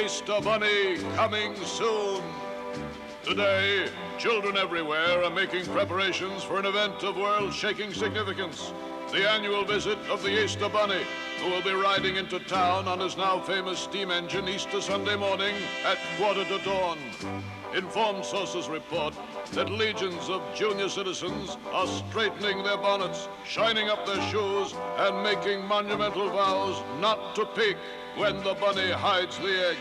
Easter Bunny coming soon. Today, children everywhere are making preparations for an event of world-shaking significance. The annual visit of the Easter Bunny, who will be riding into town on his now famous steam engine Easter Sunday morning at dawn. Informed sources report that legions of junior citizens are straightening their bonnets, shining up their shoes, and making monumental vows not to peek when the bunny hides the eggs.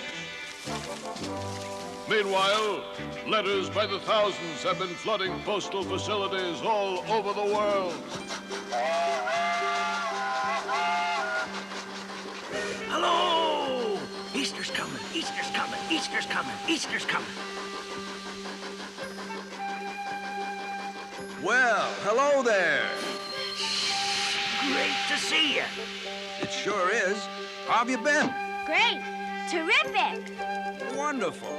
Meanwhile, letters by the thousands have been flooding postal facilities all over the world. Hello! Easter's coming, Easter's coming, Easter's coming, Easter's coming. Well, hello there. Great to see you. It sure is. How have you been? Great. Terrific. Wonderful.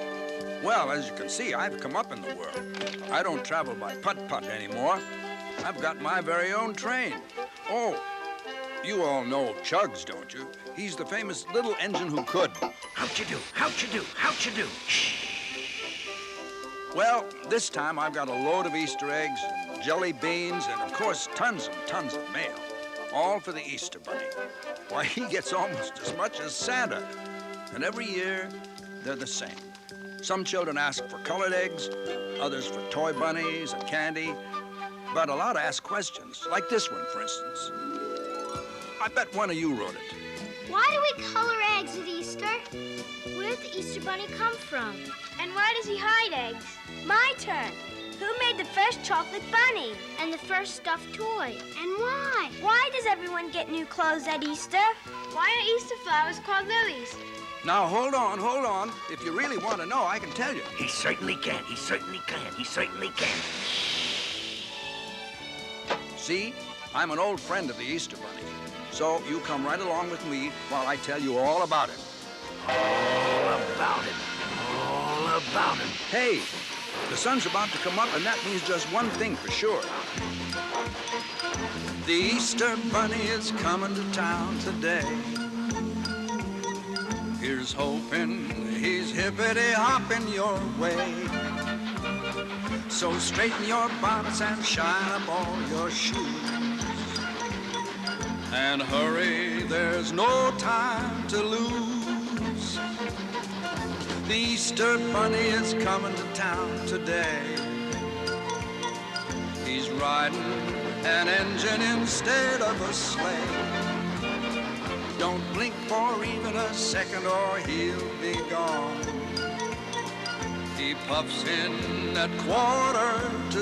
Well, as you can see, I've come up in the world. I don't travel by putt-putt anymore. I've got my very own train. Oh, you all know Chugs, don't you? He's the famous little engine who could. How'd you do? How'd you do? How'd you do? Shh. Well, this time I've got a load of Easter eggs, jelly beans, and of course tons and tons of mail. All for the Easter Bunny. Why, he gets almost as much as Santa. And every year, they're the same. Some children ask for colored eggs, others for toy bunnies and candy. But a lot ask questions, like this one, for instance. I bet one of you wrote it. Why do we color eggs at Easter? Where did the Easter Bunny come from? And why does he hide eggs? My turn. Who made the first chocolate bunny? And the first stuffed toy? And why? Why does everyone get new clothes at Easter? Why are Easter flowers called lilies? Now, hold on, hold on. If you really want to know, I can tell you. He certainly can, he certainly can, he certainly can. See, I'm an old friend of the Easter Bunny. So you come right along with me while I tell you all about him. All about him. All about him. Hey, the sun's about to come up, and that means just one thing for sure. The Easter Bunny is coming to town today. Here's hoping he's hippity-hopping your way. So straighten your bonnets and shine up all your shoes. And hurry, there's no time to lose. The Easter Bunny is coming to town today. He's riding an engine instead of a sleigh. Don't blink for even a second or he'll be gone. He puffs in at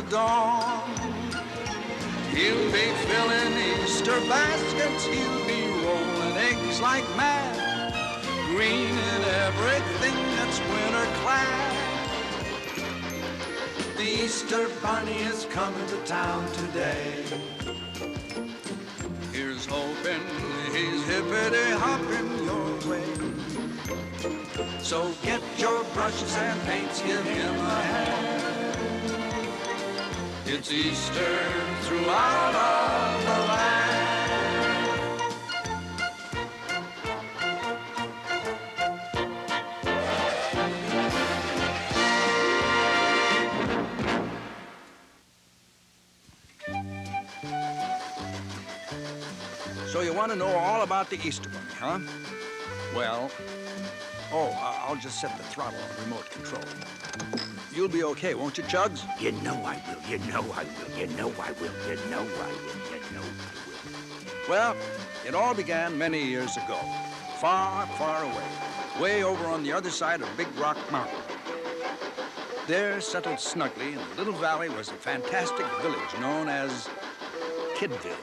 dawn. He'll be filling Easter baskets, he'll be rolling eggs like mad, green in everything that's winter clad. The Easter Bunny is coming to town today. Here's hoping he's hippity-hopping your way. So get your brushes and paints, give him a hand. It's Easter throughout all the land. So you want to know all about the Easter Bunny, huh? Well, I'll just set the throttle on remote control. You'll be okay, won't you, Chugs? You know I will, you know I will, you know I will, you know I will, you know I will. Well, it all began many years ago, far, far away, way over on the other side of Big Rock Mountain. There, settled snugly in a little valley, was a fantastic village known as Kidville.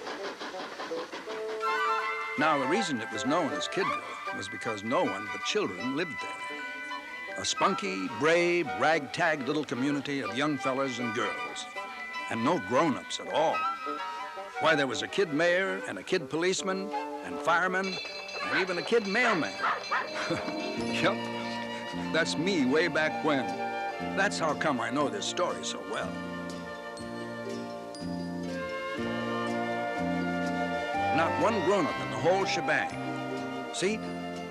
Now, the reason it was known as Kidville was because no one but children lived there. A spunky, brave, ragtag little community of young fellas and girls. And no grown-ups at all. Why, there was a kid mayor and a kid policeman and fireman and even a kid mailman. Yep, that's me way back when. That's how come I know this story so well. Not one grown-up in the whole shebang. See,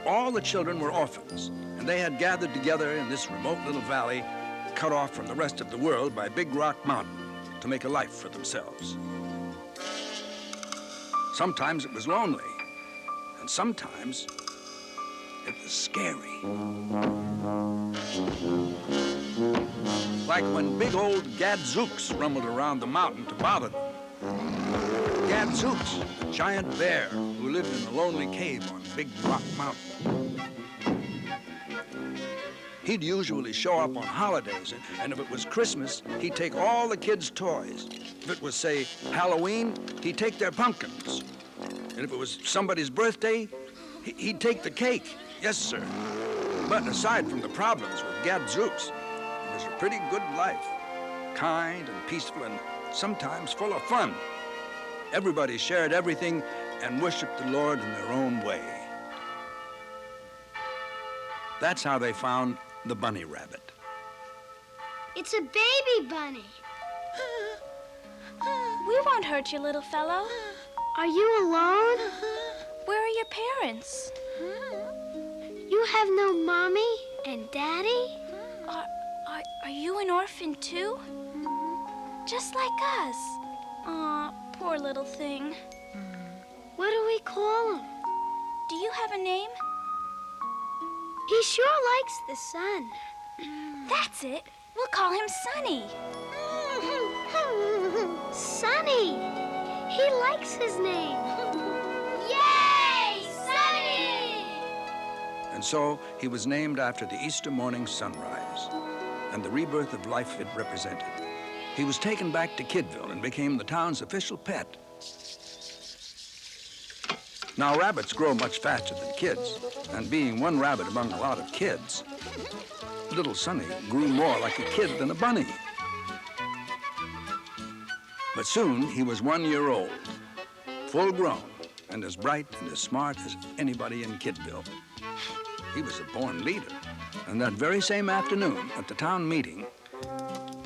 all the children were orphans, and they had gathered together in this remote little valley, cut off from the rest of the world by Big Rock Mountain, to make a life for themselves. Sometimes it was lonely, and sometimes it was scary. Like when big old Gadzooks rumbled around the mountain to bother them. Gadzooks, a giant bear who lived in a lonely cave on Big Rock Mountain. He'd usually show up on holidays, and if it was Christmas, he'd take all the kids' toys. If it was, say, Halloween, he'd take their pumpkins. And if it was somebody's birthday, he'd take the cake. Yes, sir. But aside from the problems with Gadzooks, it was a pretty good life. Kind and peaceful and sometimes full of fun. Everybody shared everything and worshiped the Lord in their own way. That's how they found the bunny rabbit. It's a baby bunny. We won't hurt you, little fellow. Are you alone? Where are your parents? You have no mommy and daddy? Are you an orphan too? Just like us. Aw, poor little thing. What do we call him? Do you have a name? He sure likes the sun. That's it. We'll call him Sunny. Sunny. He likes his name. Yay, Sunny! And so he was named after the Easter morning sunrise and the rebirth of life it represented. He was taken back to Kidville and became the town's official pet. Now, rabbits grow much faster than kids, and being one rabbit among a lot of kids, little Sunny grew more like a kid than a bunny. But soon he was 1 year old, full grown, and as bright and as smart as anybody in Kidville. He was a born leader, and that very same afternoon at the town meeting,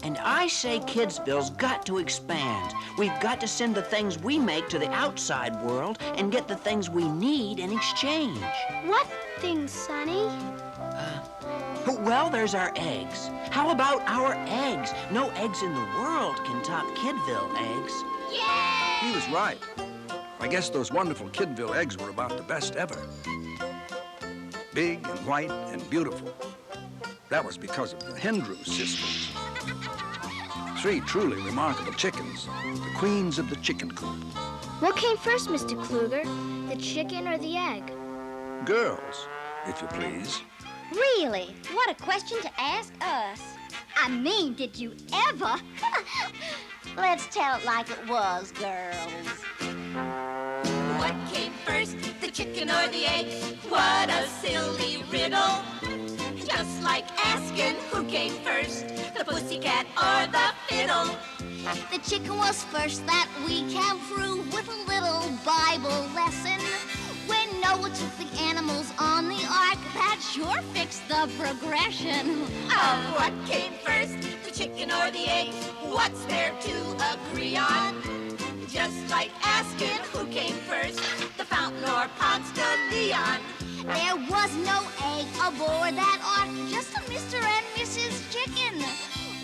And I say Kidsville's got to expand. We've got to send the things we make to the outside world and get the things we need in exchange. What thing, Sunny? Well, there's our eggs. How about our eggs? No eggs in the world can top Kidville eggs. he was right. I guess those wonderful Kidville eggs were about the best ever. Big and white and beautiful. That was because of the hen roost sisters. 3 truly remarkable chickens, the queens of the chicken coop. What came first, Mr. Kluger? The chicken or the egg? Girls, if you please. Really? What a question to ask us. I mean, did you ever? Let's tell it like it was, girls. What came first, the chicken or the egg? What a silly riddle. Just like asking who came first, the pussycat or the fiddle. The chicken was first, that we can prove with a little Bible lesson. When Noah took the animals on the ark, that sure fixed the progression. Of what came first, the chicken or the egg? What's there to agree on? Just like asking who came first, the fountain or Ponce de Leon. There was no egg aboard that ark, just a Mr. and Mrs. Chicken.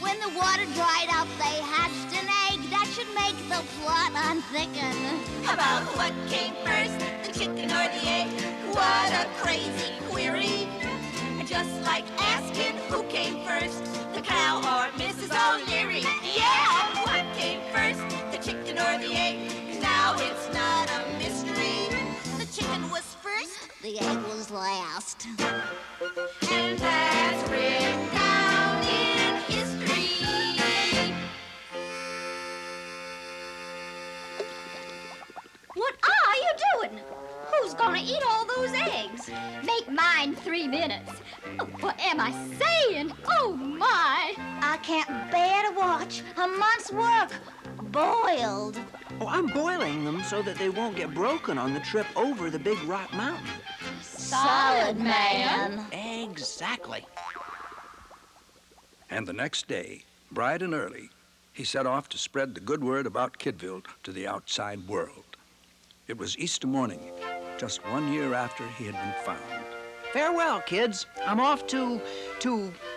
When the water dried up, they hatched an egg that should make the plot unthicken. About what came first, the chicken or the egg? What a crazy query. Just like asking who came first, the cow or Mrs. O'Leary. Yeah, what came first, the chicken or the egg? Now it's not a mystery. The chicken was first, the egg was last. And that's written down in history. What are you doing? Who's gonna eat all those eggs? Make mine 3 minutes. What am I saying? Oh, my. I can't bear to watch a month's work boiled. Oh, I'm boiling them so that they won't get broken on the trip over the Big Rock Mountain. Solid, man. Exactly. And the next day, bright and early, he set off to spread the good word about Kidville to the outside world. It was Easter morning, just 1 year after he had been found. Farewell, kids. I'm off to...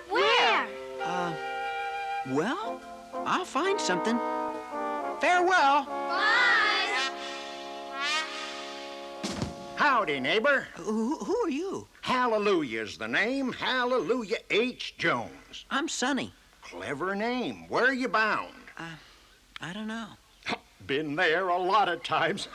Where? Well, I'll find something. Farewell. Bye. Howdy, neighbor. Who are you? Hallelujah's the name. Hallelujah H. Jones. I'm Sonny. Clever name. Where are you bound? I don't know. Been there a lot of times.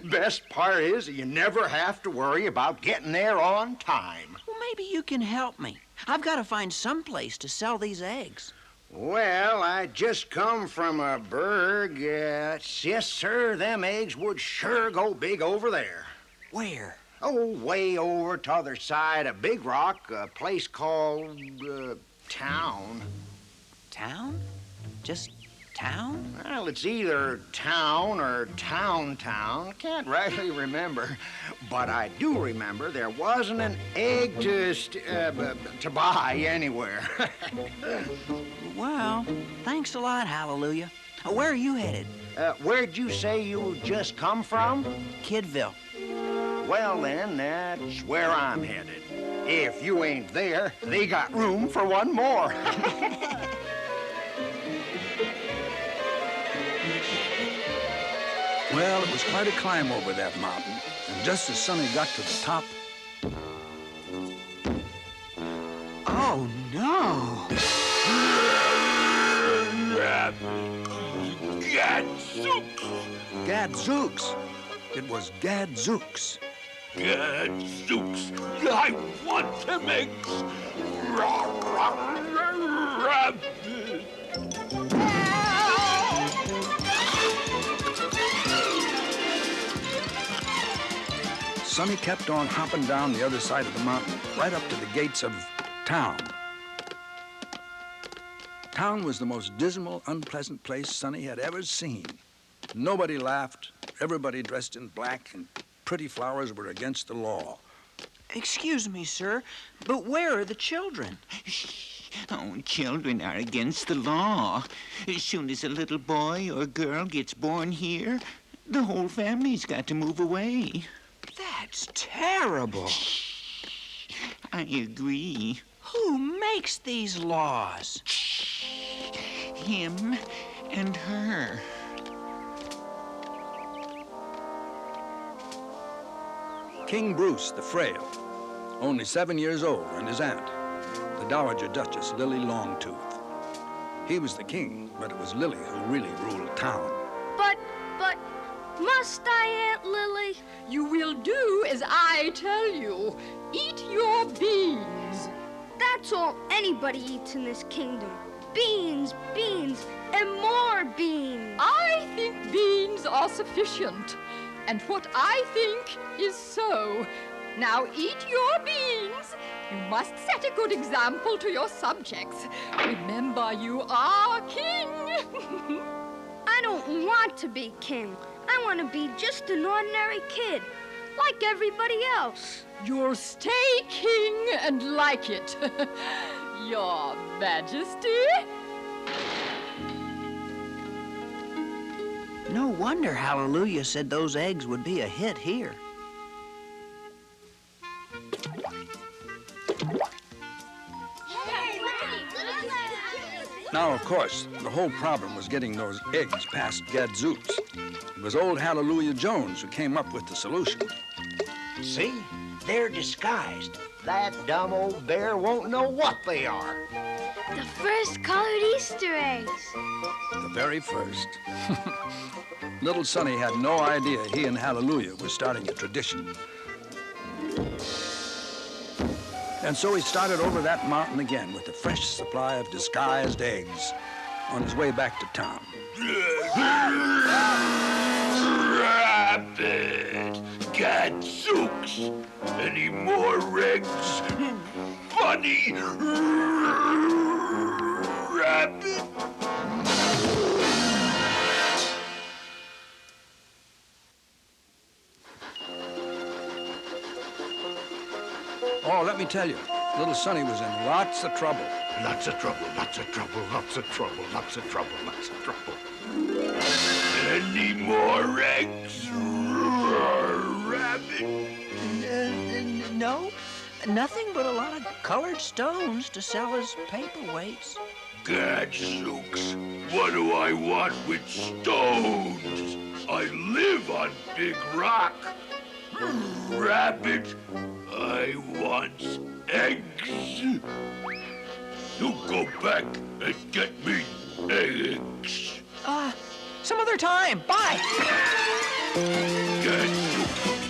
Best part is you never have to worry about getting there on time. Well, maybe you can help me. I've got to find some place to sell these eggs. Well, I just come from a burg. Yes, sir, them eggs would sure go big over there. Where? Oh, way over t'other side of Big Rock, a place called, Town. Town? Just town? Well, it's either town or town. Can't rightly remember. But I do remember there wasn't an egg to buy anywhere. Well, thanks a lot, Hallelujah. Where are you headed? Where'd you say you just come from? Kidville. Well, then, that's where I'm headed. If you ain't there, they got room for one more. Well, it was quite a climb over that mountain, and just as Sonny got to the top... Oh, no. Gadzooks! It was Gadzooks. Gadzooks, I want them eggs. Sonny kept on hopping down the other side of the mountain, right up to the gates of town. Town was the most dismal, unpleasant place Sonny had ever seen. Nobody laughed, everybody dressed in black, and pretty flowers were against the law. Excuse me, sir, but where are the children? Oh, children are against the law. As soon as a little boy or girl gets born here, the whole family's got to move away. That's terrible. I agree. Who makes these laws? Him and her. King Bruce the Frail, only 7 years old, and his aunt, the Dowager Duchess Lily Longtooth. He was the king, but it was Lily who really ruled town. But, must I, Aunt Lily? You will do as I tell you. Eat your beans. That's all anybody eats in this kingdom. Beans, and more beans. I think beans are sufficient. And what I think is so. Now eat your beans. You must set a good example to your subjects. Remember, you are king. I don't want to be king. I want to be just an ordinary kid, like everybody else. You'll stay king and like it. Your Majesty. No wonder Hallelujah said those eggs would be a hit here. Now, of course, the whole problem was getting those eggs past Gadzooks. It was old Hallelujah Jones who came up with the solution. See? They're disguised. That dumb old bear won't know what they are. The first colored Easter eggs. The very first. Little Sonny had no idea he and Hallelujah were starting a tradition. And so he started over that mountain again with a fresh supply of disguised eggs on his way back to town. Rabbit! Gadzooks! Any more eggs? Bunny! Rabbit! Oh, let me tell you, little Sonny was in lots of trouble. Lots of trouble, lots of trouble, lots of trouble, lots of trouble, lots of trouble. Any more eggs? Rabbit? No, nothing but a lot of colored stones to sell as paperweights. Gadzooks, what do I want with stones? I live on Big Rock. Rabbit, I want eggs. You go back and get me eggs. Some other time. Bye. Gadzooks,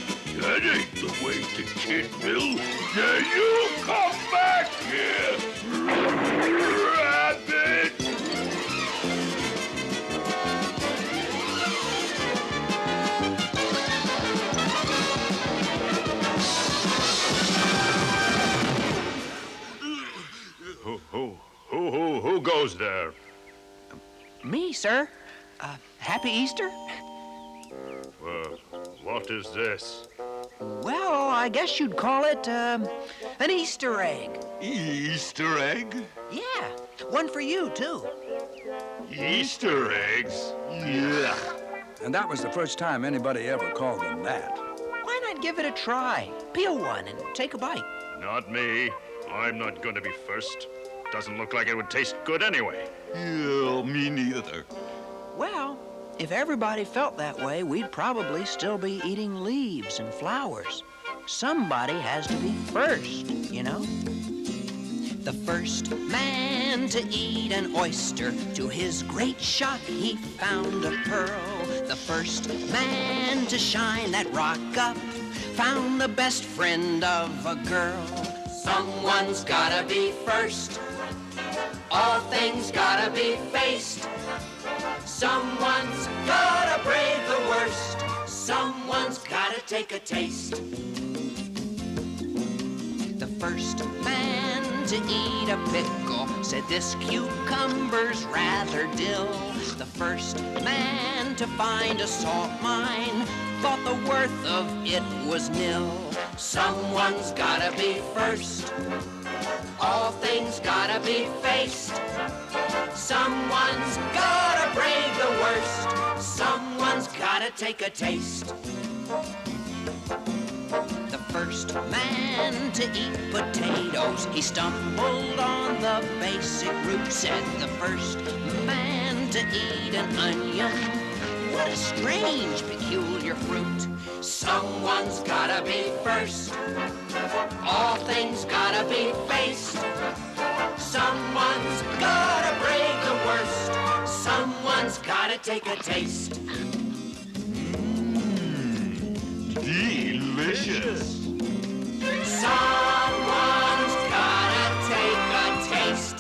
that ain't the way to Kidville. Now you come back here, Rabbit. Who goes there? Me, sir. Happy Easter? What is this? Well, I guess you'd call it, an Easter egg. Easter egg? Yeah, one for you, too. Easter eggs? Yeah. And that was the first time anybody ever called them that. Why not give it a try? Peel one and take a bite. Not me. I'm not going to be first. Doesn't look like it would taste good anyway. Yeah, me neither. Well, if everybody felt that way, we'd probably still be eating leaves and flowers. Somebody has to be first, you know? The first man to eat an oyster, to his great shock he found a pearl. The first man to shine that rock up found the best friend of a girl. Someone's gotta be first. All things gotta be faced. Someone's gotta brave the worst. Someone's gotta take a taste. The first man to eat a pickle said this cucumber's rather dill. The first man to find a salt mine thought the worth of it was nil. Someone's gotta be first. All things gotta be faced. Someone's gotta brave the worst. Someone's gotta take a taste. The first man to eat potatoes, he stumbled on the basic root. Said the first man to eat an onion, what a strange, peculiar fruit. Someone's gotta be first. All things gotta be faced. Someone's gotta brave the worst. Someone's gotta take a taste. Delicious. Someone's gotta take a taste.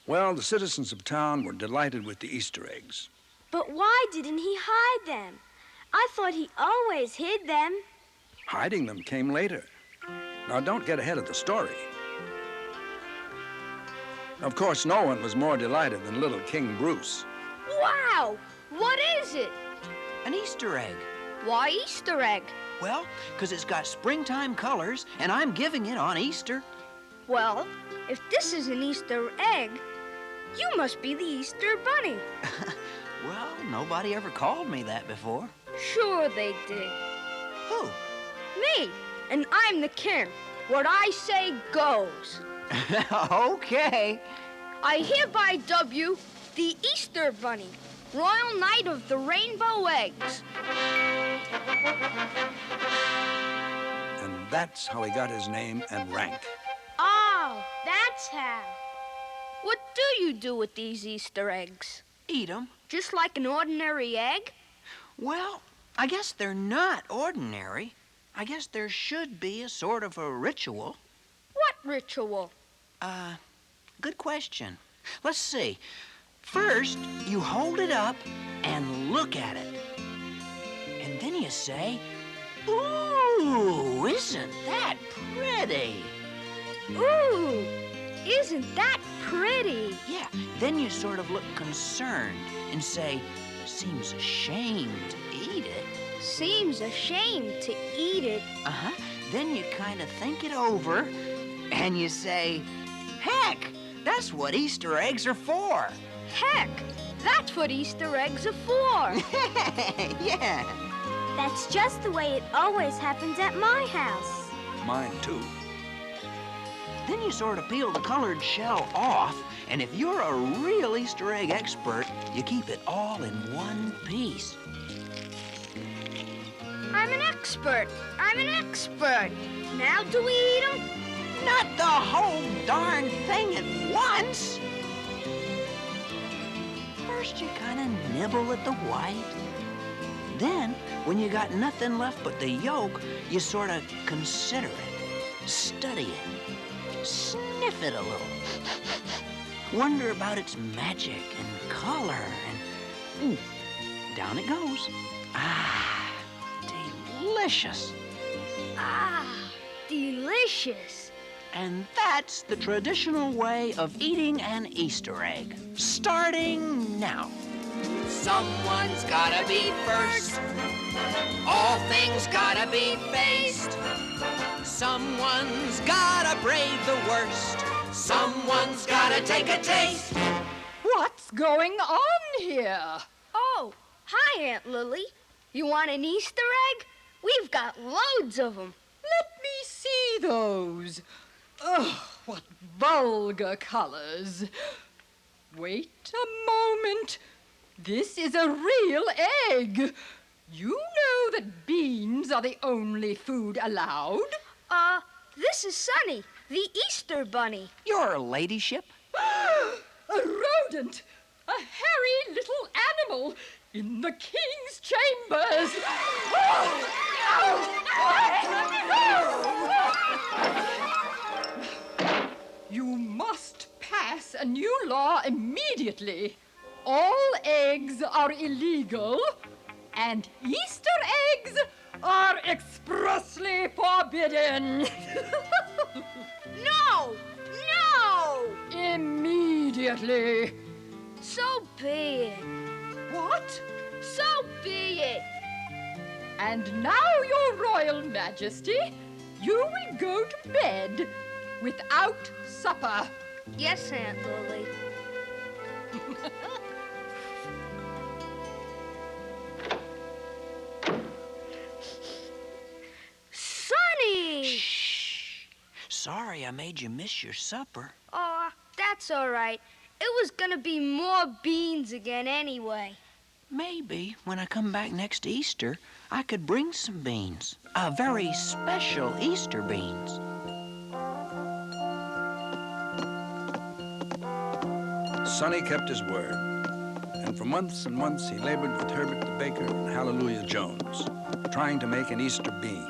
Well, the citizens of town were delighted with the Easter eggs. But why didn't he hide them? I thought he always hid them. Hiding them came later. Now, don't get ahead of the story. Of course, no one was more delighted than little King Bruce. Wow! What is it? An Easter egg. Why Easter egg? Well, 'cause it's got springtime colors, and I'm giving it on Easter. Well, if this is an Easter egg, you must be the Easter Bunny. Well, nobody ever called me that before. Sure they did. Who? Me. And I'm the king. What I say goes. Okay. I hereby dub you the Easter Bunny, Royal Knight of the Rainbow Eggs. And that's how he got his name and rank. Oh, that's how. What do you do with these Easter eggs? Eat 'em. Just like an ordinary egg? Well, I guess they're not ordinary. I guess there should be a sort of a ritual. What ritual? Good question. Let's see. First, you hold it up and look at it. And then you say, "Ooh, isn't that pretty?" Ooh, isn't that pretty? Yeah, then you sort of look concerned and say, "Seems a shame to eat it." Seems a shame to eat it. Uh-huh. Then you kind of think it over and you say, "Heck, that's what Easter eggs are for. Heck, that's what Easter eggs are for. Yeah. That's just the way it always happens at my house. Mine, too. Then you sort of peel the colored shell off, and if you're a real Easter egg expert, you keep it all in one piece. I'm an expert. I'm an expert. Now do we eat them? Not the whole darn thing at once. First, you kind of nibble at the white. Then, when you got nothing left but the yolk, you sort of consider it, study it, sniff it a little, wonder about its magic and color, and down it goes. Ah, delicious. Ah, delicious. And that's the traditional way of eating an Easter egg, starting now. Someone's gotta be first. All things gotta be faced. Someone's gotta brave the worst. Someone's gotta take a taste. What's going on here? Oh, hi, Aunt Lily. You want an Easter egg? We've got loads of them. Let me see those. Ugh, what vulgar colors. Wait a moment. This is a real egg. You know that beans are the only food allowed? This is Sunny, the Easter Bunny. Your ladyship? A rodent! A hairy little animal in the king's chambers! You must pass a new law immediately. All eggs are illegal, and Easter eggs are expressly forbidden. No! No! Immediately. So be it. What? So be it. And now, Your Royal Majesty, you will go to bed without supper. Yes, Aunt Lily. Sonny! Shh. Sorry I made you miss your supper. Oh, that's all right. It was gonna be more beans again anyway. Maybe when I come back next Easter, I could bring some beans. Very special Easter beans. Sonny kept his word. And for months and months, he labored with Herbert the baker and Hallelujah Jones, trying to make an Easter bean.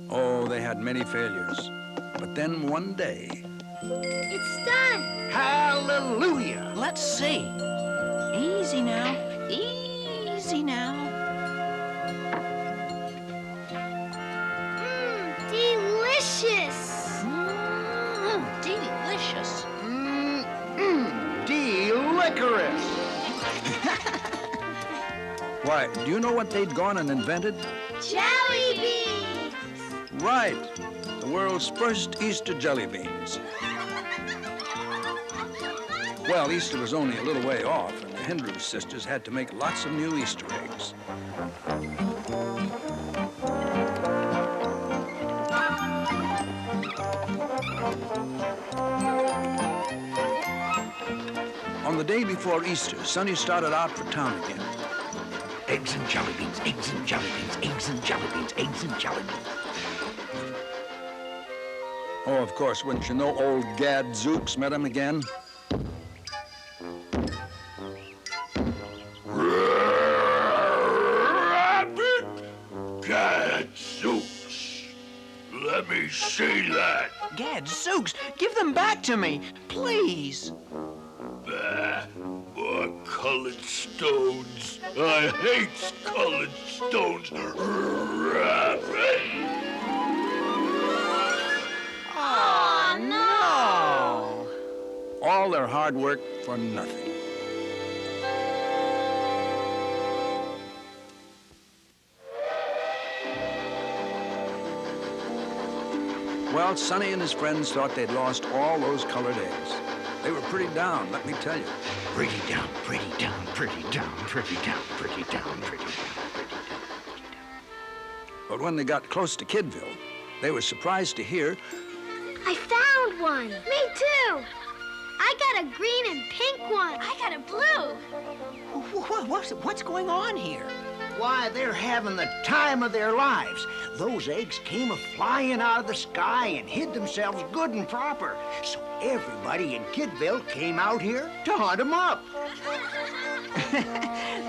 Oh, they had many failures. But then one day... It's done! Hallelujah! Let's see. Easy now. Easy now. Delicious! Delicious. Delicorous! Why, do you know what they'd gone and invented? Jelly beans! Right. The world's first Easter jelly beans. Well, Easter was only a little way off, and the Hindrew sisters had to make lots of new Easter eggs. On the day before Easter, Sonny started out for town again. Eggs and jelly beans, eggs and jelly beans, eggs and jelly beans, eggs and jelly beans. Oh, of course, wouldn't you know old Gadzooks met him again? Rabbit! Gadzooks! Let me see that. Gadzooks, give them back to me, please. Bah, more colored stones. I hate colored stones. Rabbit! Oh, no! All their hard work for nothing. Well, Sonny and his friends thought they'd lost all those colored eggs. They were pretty down, let me tell you. Pretty down, pretty down, pretty down, pretty down, pretty down, pretty down, pretty down. But when they got close to Kidville, they were surprised to hear, I found one. Me too. I got a green and pink one. I got a blue. What's going on here? Why, they're having the time of their lives. Those eggs came a-flying out of the sky and hid themselves good and proper. So everybody in Kidville came out here to hunt them up.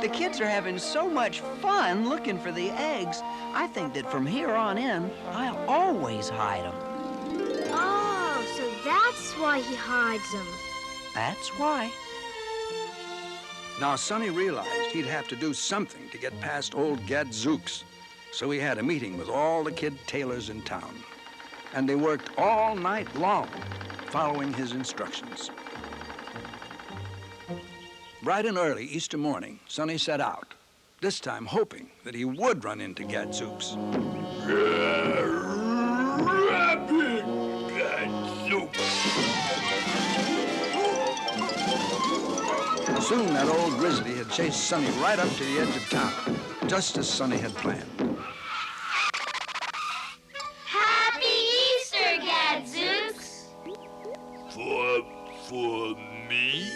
The kids are having so much fun looking for the eggs. I think that from here on in, I'll always hide them. Oh, so that's why he hides them. That's why. now Sonny realized he'd have to do something to get past old Gadzooks. So he had a meeting with all the kid tailors in town. And they worked all night long, following his instructions. Bright and early Easter morning, Sonny set out, this time hoping that he would run into Gadzooks. Rabbit Gadzooks! Soon that old grizzly had chased Sonny right up to the edge of town, just as Sonny had planned. Happy Easter, Gadzooks! For me?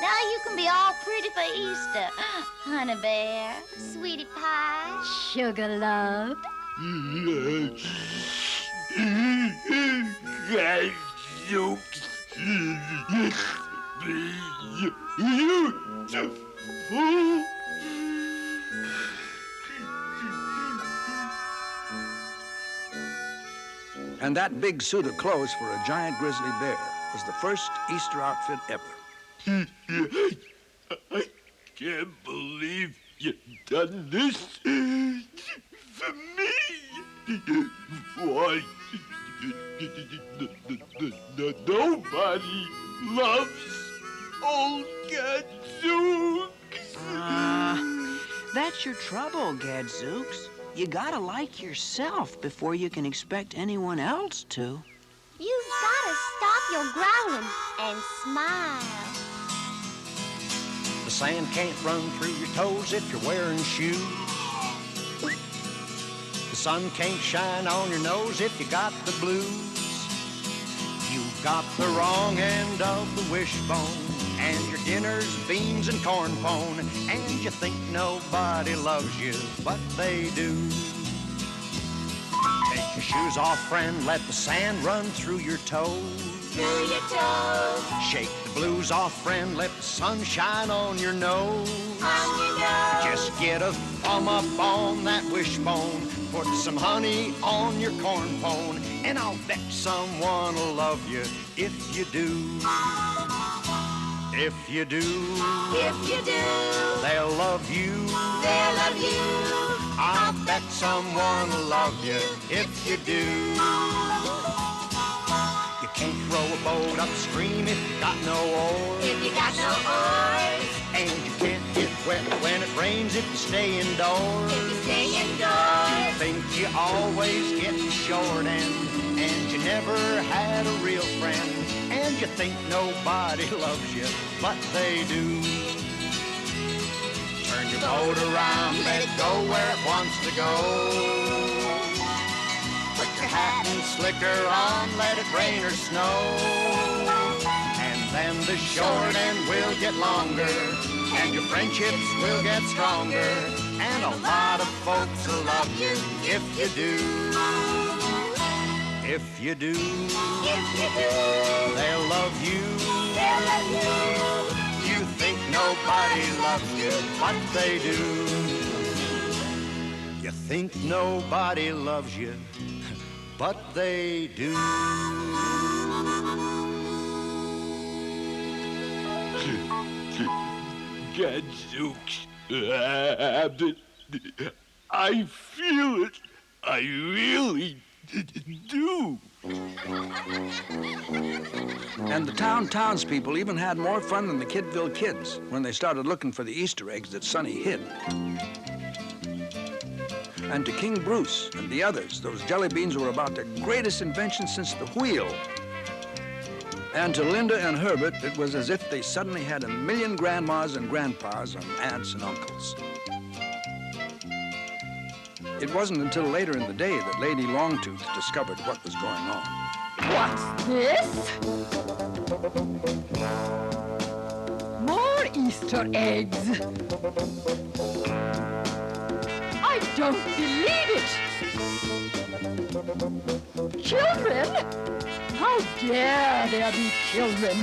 Now you can be all pretty for Easter, honey bear, sweetie pie, sugar love. Gadzooks. Beautiful. And that big suit of clothes for a giant grizzly bear was the first Easter outfit ever. I can't believe you've done this for me. Why, nobody loves old Gadzooks. That's your trouble, Gadzooks. You gotta like yourself before you can expect anyone else to. You've gotta stop your growling and smile. The sand can't run through your toes if you're wearing shoes. The sun can't shine on your nose if you got the blues. You've got the wrong end of the wishbone, and your dinner's beans and corn pone, and you think nobody loves you, but they do. Take your shoes off, friend, let the sand run through your toes. Through your toes. Shake the blues off, friend, let the sun shine on your nose. On your nose. Just get a thumb up on that wishbone, put some honey on your corn pone, and I'll bet someone will love you if you do. If you do, If you do, they'll love you. they'll love you. I'll bet someone will love you if you do. You can't row a boat upstream if you got no oars. If you got no oars, And you can't get wet when it rains if you stay indoors. if you stay You indoors, think you always get the short end, and you never had a real friend, and you think nobody loves you, but they do. Turn your boat around, let it go where it wants to go. Put your hat and slicker on, let it rain or snow. And then the short end will get longer, and your friendships will get stronger, and a lot of folks will love you if you do. If you do, if you do, they'll love you. they'll love you. You think nobody loves you, but they do. You think nobody loves you, but they do. Gadzooks. I feel it. I really do. And the townspeople even had more fun than the Kidville kids when they started looking for the Easter eggs that Sonny hid. And to King Bruce and the others, those jelly beans were about the greatest invention since the wheel. And to Linda and Herbert, it was as if they suddenly had a million grandmas and grandpas and aunts and uncles. It wasn't until later in the day that Lady Longtooth discovered what was going on. What's this? More Easter eggs. I don't believe it. Children? How dare there be children?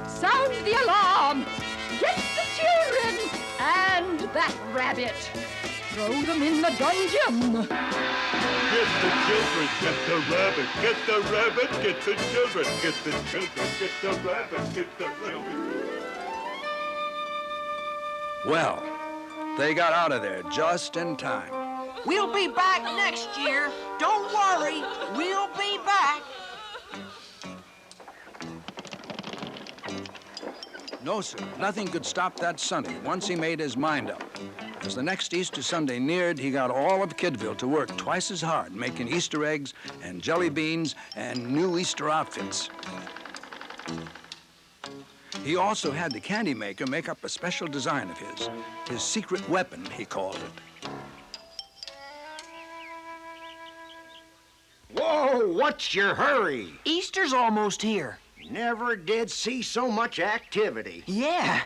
Sound the alarm! Get the children and that rabbit. Throw them in the dungeon. Get the children, get the rabbit, get the rabbit, get the children, get the children, get the rabbit, get the rabbit. Well, they got out of there just in time. We'll be back next year. Don't worry, we'll be back. No, sir, nothing could stop that Sonny once he made his mind up. As the next Easter Sunday neared, he got all of Kidville to work twice as hard, making Easter eggs and jelly beans and new Easter outfits. He also had the candy maker make up a special design of his secret weapon, he called it. Whoa, what's your hurry? Easter's almost here. Never did see so much activity. Yeah,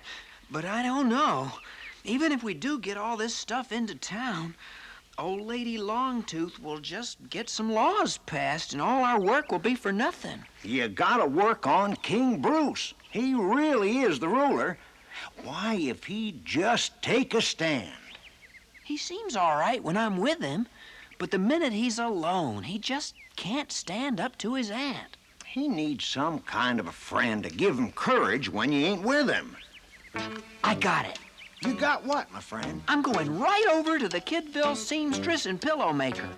but I don't know. Even if we do get all this stuff into town, old Lady Longtooth will just get some laws passed and all our work will be for nothing. You gotta work on King Bruce. He really is the ruler. Why, if he'd just take a stand. He seems all right when I'm with him, but the minute he's alone, he just can't stand up to his aunt. He needs some kind of a friend to give him courage when you ain't with him. I got it. You got what, my friend? I'm going right over to the Kidville seamstress and pillow maker.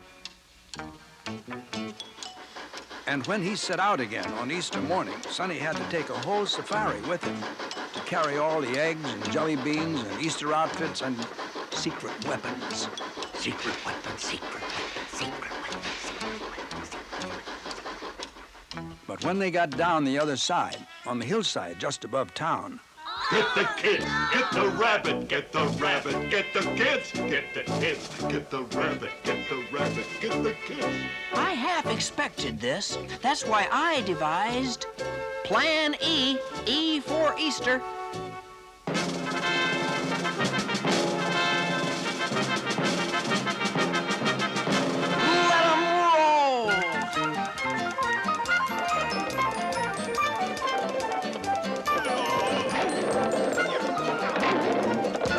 And when he set out again on Easter morning, Sonny had to take a whole safari with him to carry all the eggs and jelly beans and Easter outfits and secret weapons. Secret weapon, secret weapon, secret weapon, secret weapon, secret weapon. But when they got down the other side, on the hillside just above town, Get the kids, get the rabbit, get the rabbit, get the kids, get the kids, get the rabbit, get the rabbit, get the kids. I half expected this. That's why I devised Plan E, E for Easter. Let 'em roll!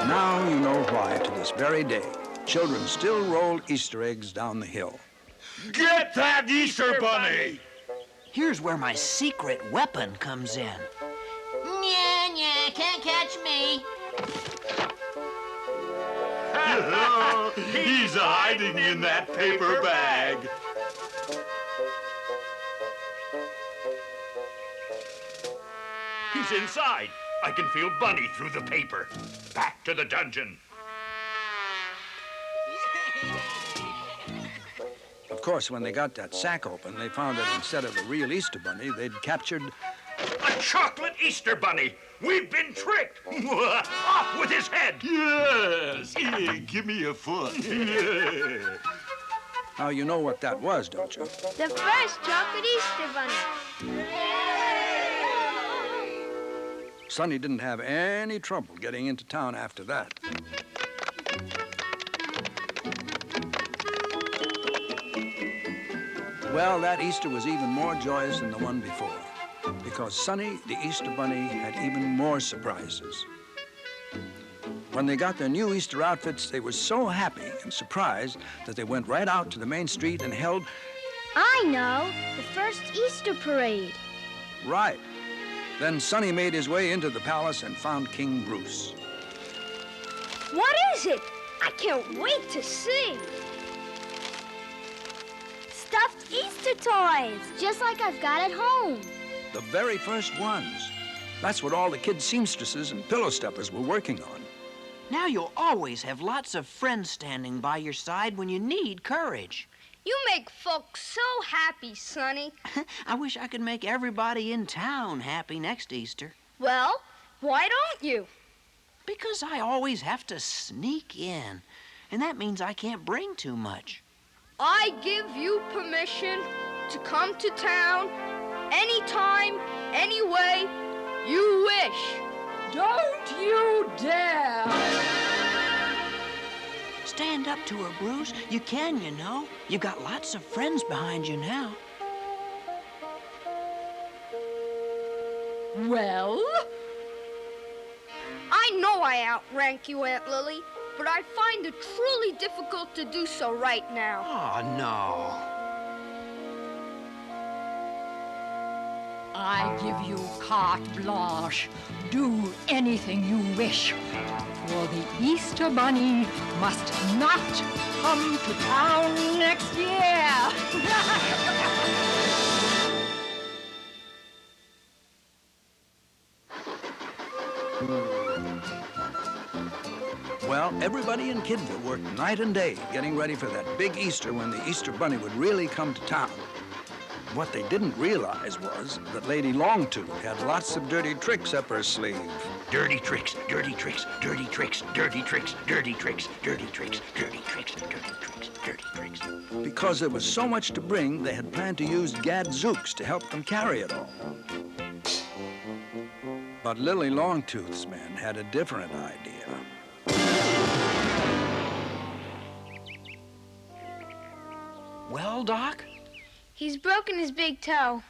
now you know why, to this very day, children still roll Easter eggs down the hill. Get that Easter bunny! Here's where my secret weapon comes in. Nya, can't catch me. He's hiding in that paper bag. He's inside. I can feel Bunny through the paper. Back to the dungeon. Of course, when they got that sack open, they found that instead of a real Easter bunny, they'd captured A chocolate Easter bunny. We've been tricked. Off with his head. Yes. Here, give me a foot. Yeah. Now, you know what that was, don't you? The first chocolate Easter bunny. Sonny didn't have any trouble getting into town after that. Well, that Easter was even more joyous than the one before, because Sonny, the Easter bunny, had even more surprises. When they got their new Easter outfits, they were so happy and surprised that they went right out to the main street and held... I know, the first Easter parade. Right. Then Sonny made his way into the palace and found King Bruce. What is it? I can't wait to see. Stuffed Easter toys, just like I've got at home. The very first ones. That's what all the kid seamstresses and pillow stuffers were working on. Now you'll always have lots of friends standing by your side when you need courage. You make folks so happy, Sonny. I wish I could make everybody in town happy next Easter. Well, why don't you? Because I always have to sneak in, and that means I can't bring too much. I give you permission to come to town anytime, any way you wish. Don't you dare! Stand up to her, Bruce. You can, you know. You got lots of friends behind you now. Well? I know I outrank you, Aunt Lily, but I find it truly difficult to do so right now. Oh, no. I give you carte blanche. Do anything you wish. For the Easter Bunny must not come to town next year. Well, everybody in Kidville worked night and day getting ready for that big Easter when the Easter Bunny would really come to town. What they didn't realize was that Lady Longtooth had lots of dirty tricks up her sleeve. Dirty tricks, dirty tricks, dirty tricks, dirty tricks, dirty tricks, dirty tricks, dirty tricks, dirty tricks, dirty tricks. Because there was so much to bring, they had planned to use gadzooks to help them carry it all. But Lily Longtooth's men had a different idea. Well, Doc? He's broken his big toe.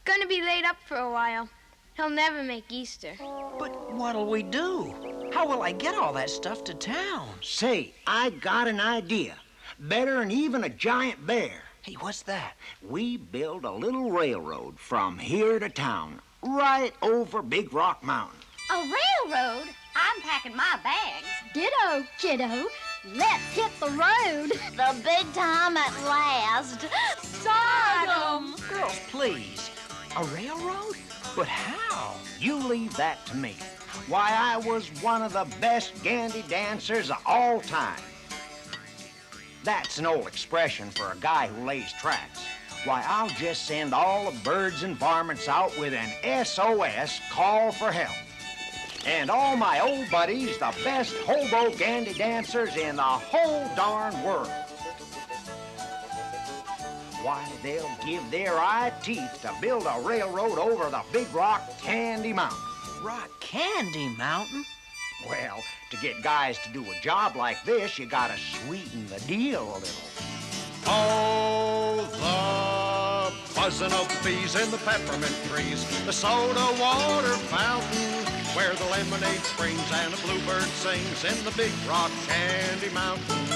Gonna be laid up for a while. He'll never make Easter. But what'll we do? How will I get all that stuff to town? Say, I got an idea. Better than even a giant bear. Hey, what's that? We build a little railroad from here to town, right over Big Rock Mountain. A railroad? I'm packing my bags. Ditto, kiddo. Let's hit the road. The big time at last. Sodom! Girls, please. A railroad? But how? You leave that to me. Why, I was one of the best gandy dancers of all time. That's an old expression for a guy who lays tracks. Why, I'll just send all the birds and varmints out with an SOS call for help. And all my old buddies, the best hobo gandy dancers in the whole darn world. Why, they'll give their eye teeth to build a railroad over the Big Rock Candy Mountain. Rock Candy Mountain? Well, to get guys to do a job like this, you gotta sweeten the deal a little. Oh, the buzzing of the bees in the peppermint trees, the soda water fountain, where the lemonade springs and the bluebird sings in the Big Rock Candy Mountain.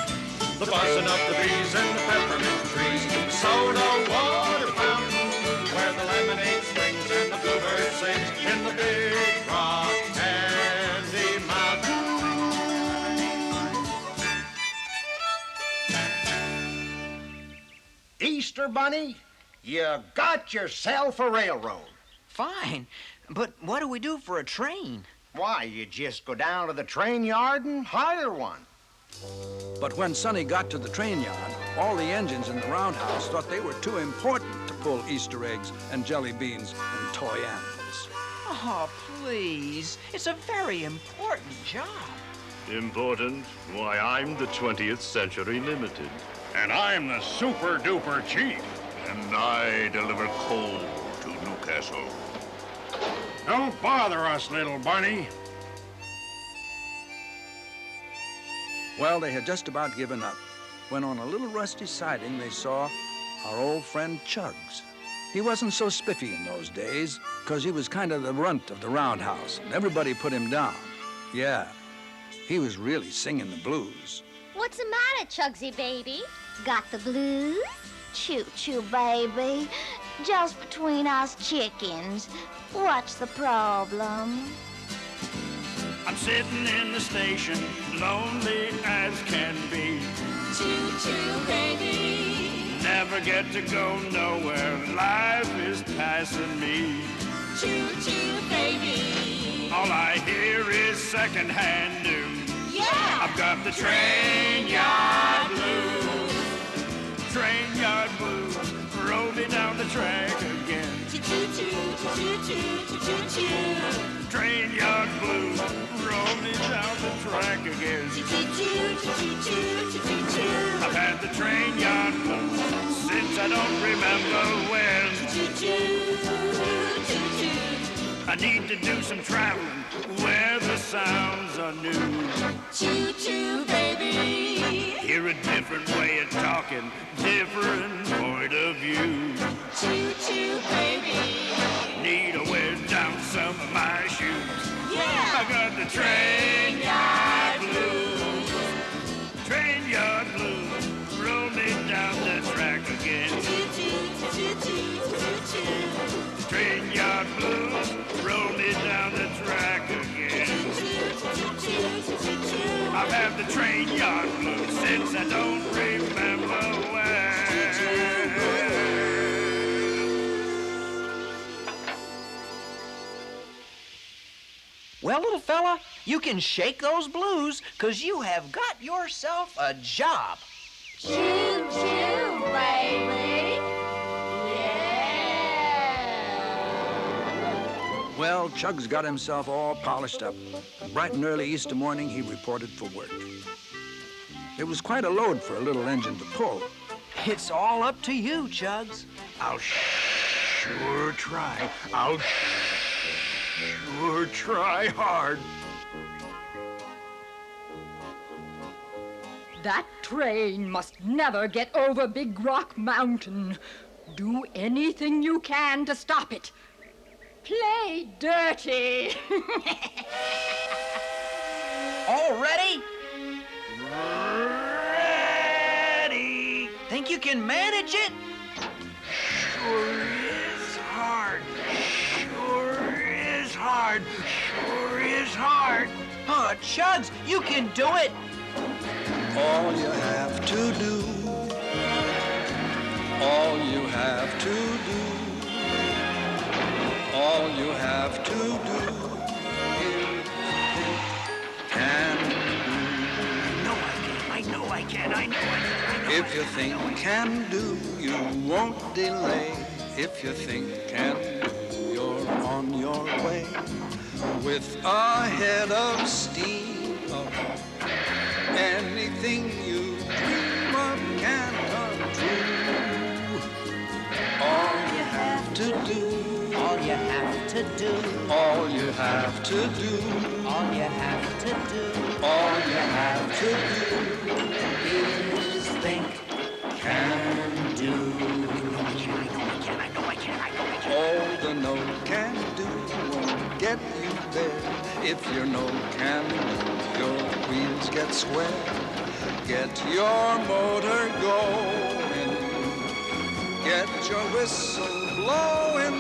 The buzzing of the bees in the peppermint trees, the soda water fountain, where the lemonade springs and the bluebird sings in the Big Rock Candy Mountain. Easter Bunny, you got yourself a railroad. Fine, but what do we do for a train? Why, you just go down to the train yard and hire one. But when Sonny got to the train yard, all the engines in the roundhouse thought they were too important to pull Easter eggs and jelly beans and toy animals. Oh, please. It's a very important job. Important? Why, I'm the 20th Century Limited. And I'm the super-duper chief. And I deliver coal to Newcastle. Don't bother us, little bunny. Well, they had just about given up when on a little rusty siding they saw our old friend Chugs. He wasn't so spiffy in those days because he was kind of the runt of the roundhouse and everybody put him down. Yeah, he was really singing the blues. What's the matter, Chugsy baby? Got the blues? Choo-choo, baby. Just between us chickens. What's the problem? I'm sitting in the station, lonely as can be. Choo-choo, baby. Never get to go nowhere, life is passing me. Choo-choo, baby. All I hear is secondhand news. Yeah! I've got the train yard blues. train yard blues roll me down the track again. Train yard blues roll me down the track again. I've had the train yard blues since I don't remember when. I need to do some traveling where the sounds are new. Choo-choo, baby. Hear a different way of talking, different point of view. Choo-choo, baby. Need to wear down some of my shoes. Yeah. I got the train yard blues. Train yard blues. Roll me down the track again. Train yard blues. Roll me down the track again. I've had the train yard blues since I don't remember when. Well, little fella, you can shake those blues, 'cause you have got yourself a job. Choo-choo, baby. Well, Chug's got himself all polished up. Bright and early Easter morning, he reported for work. It was quite a load for a little engine to pull. It's all up to you, Chugs. I'll sure try. I'll sure try hard. That train must never get over Big Rock Mountain. Do anything you can to stop it. Play dirty. All ready? Ready. Think you can manage it? Sure is hard. Sure is hard. Sure is hard. Oh, Chugs, you can do it. All you have to do, all you have to do, all you have to do is think, can do. I know I can. If you think can do, you won't delay. If you think can do, you're on your way. With a head of steam, anything you dream of can come true. All you have to do, All you have to do, all you have to do, all you have to do all you have to is think, can do. All the no can do won't get you there. If your no can do, your wheels get square. Get your motor going. Get your whistle blowing.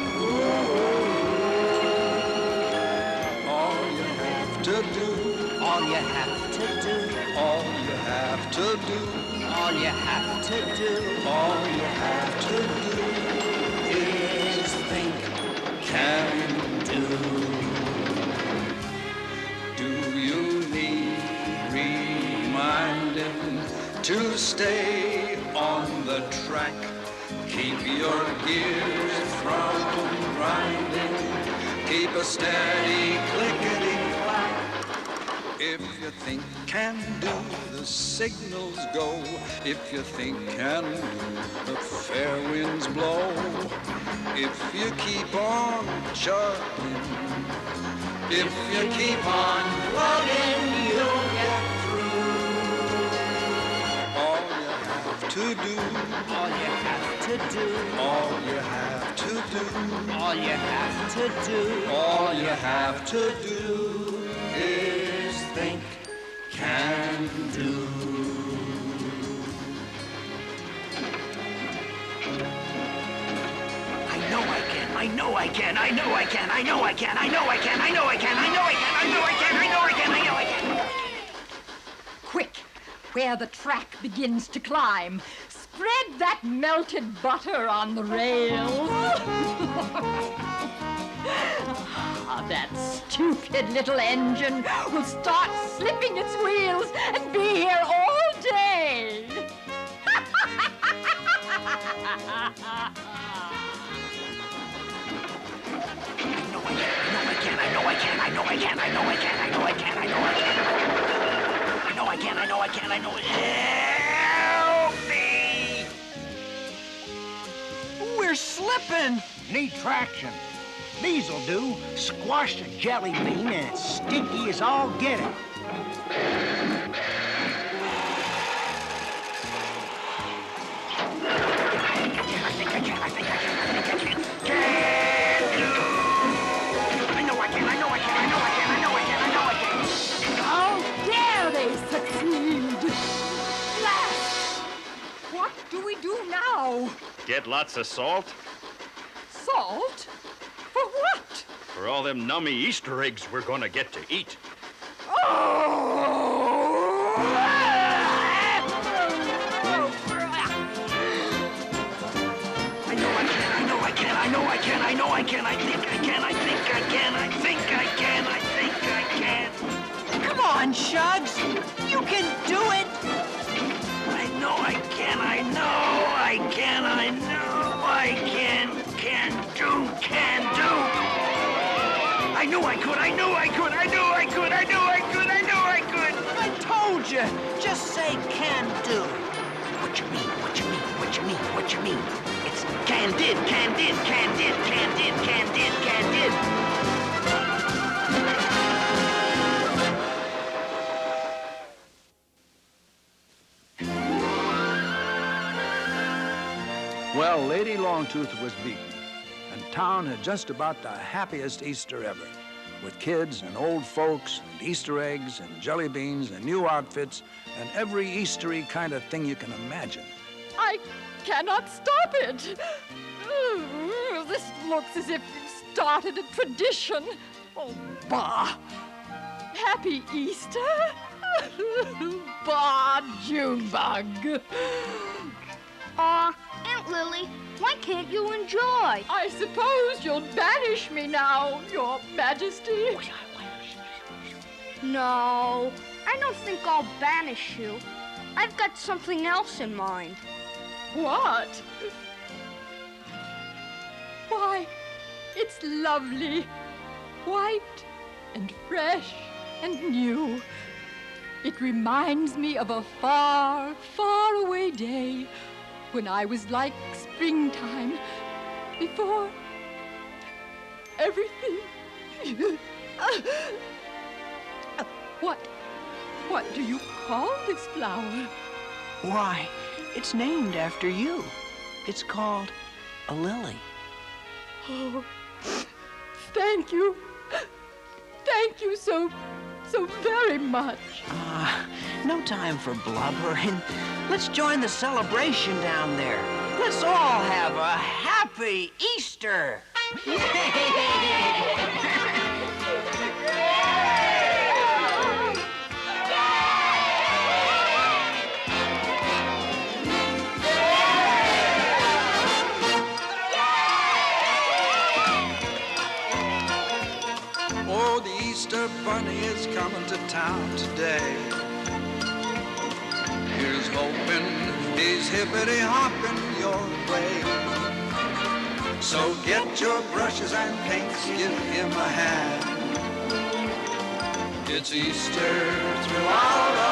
All you have to do. All you have to do, All you have to do. all you have to do All you have to do is think, can do. Do you need reminding to stay on the track? Keep your gears from grinding. Keep a steady clickety-clack. If you think can do, the signals go. If you think can do, the fair winds blow. If you keep on chugging, if you keep on plugging, you'll get through. All you have to do, All you have to do, all you have to do, all you have to do all you have to do is think, can do. I know I can. I know I can. I know I can. I know I can. I know I can. I know I can. I know I can. I know I can. I know I can. I know I can. Quick, where the track begins to climb, spread that melted butter on the rails. That stupid little engine will start slipping its wheels and be here all day. Help me! We're slipping. Need traction. These'll do. Squash the jelly bean and it's sticky as all get it. How dare they succeed! Blast! What do we do now? Get lots of salt Salt? For what? for all them nummy Easter eggs we're gonna get to eat. Come on, Shugs. You can do it. I know I can, I know I can, I know I can do. I knew I could, I knew I could, I knew I could, I knew I could, I knew I could. I told you. Just say can do. What you mean, what you mean, what you mean, what you mean? It's can did, can did, can did, can did, can did, can did. Well, Lady Longtooth was beaten, and town had just about the happiest Easter ever, with kids and old folks and Easter eggs and jelly beans and new outfits and every Eastery kind of thing you can imagine. I cannot stop it. This looks as if you've started a tradition. Oh, bah. Happy Easter. Bah, Junebug. Aw, Aunt Lily, why can't you enjoy? I suppose you'll banish me now, Your Majesty. No, I don't think I'll banish you. I've got something else in mind. What? Why, it's lovely. White and fresh and new. It reminds me of a far, far away day when I was like springtime before everything. What do you call this flower? Why, it's named after you. It's called a lily. Oh, thank you. Thank you so very much. No time for blubbering. Let's join the celebration down there. Let's all have a happy Easter. Oh, the Easter Bunny is coming to town today. Here's hoping he's hippity-hopping your way. So get your brushes and paints, give him a hand. It's Easter throughout